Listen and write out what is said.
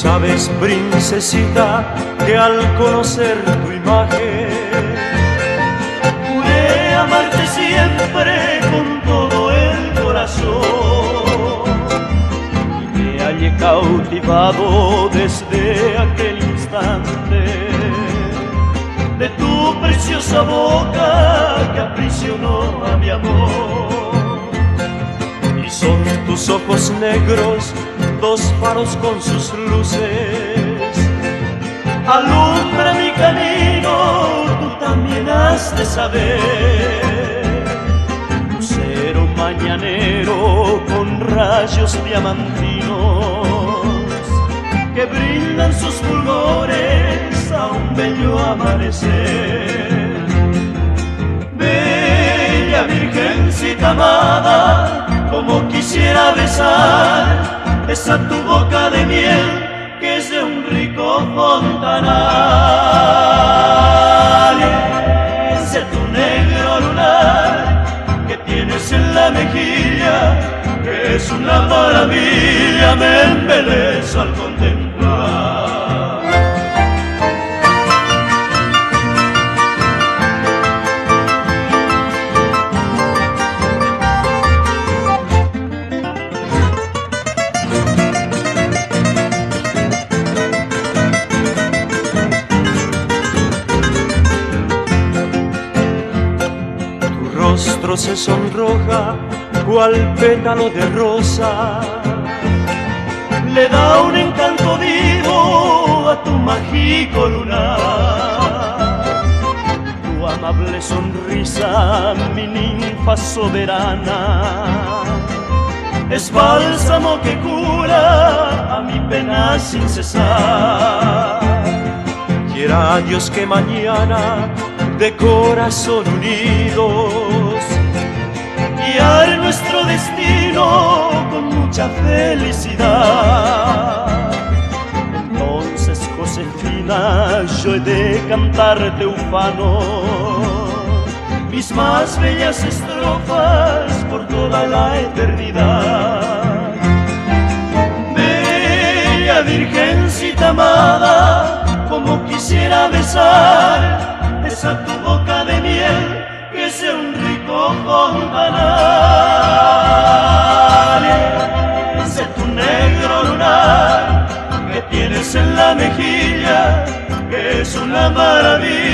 Sabes, princesita, que al conocer tu imagen juré amarte siempre con todo el corazón y me hallé cautivado desde aquel instante de tu preciosa boca que aprisionó a mi amor. Y son tus ojos negros, dos faros con sus luces. Alumbra mi camino, tú también has de saber. Lucero mañanero con rayos diamantinos que brindan sus fulgores a un bello amanecer. Bella virgencita amada, como quisiera besar esa tu boca de miel que es de un rico fontanal. Ese tu negro lunar que tienes en la mejilla, que es una maravilla, me embelezo al contemplar. Tu rostro se sonroja cual pétalo de rosa, le da un encanto vivo a tu mágico lunar. tu amable sonrisa, mi ninfa soberana, es bálsamo que cura a mi pena sin cesar. Quiera Dios que mañana de corazón unidos guiar nuestro destino con mucha felicidad. Entonces, Josefina, yo he de cantarte ufano mis más bellas estrofas por toda la eternidad. Bella virgencita amada, como quisiera besar esa tu boca de miel que es de un rico fontanal. Ese tu negro lunar que tienes en la mejilla, que es una maravilla.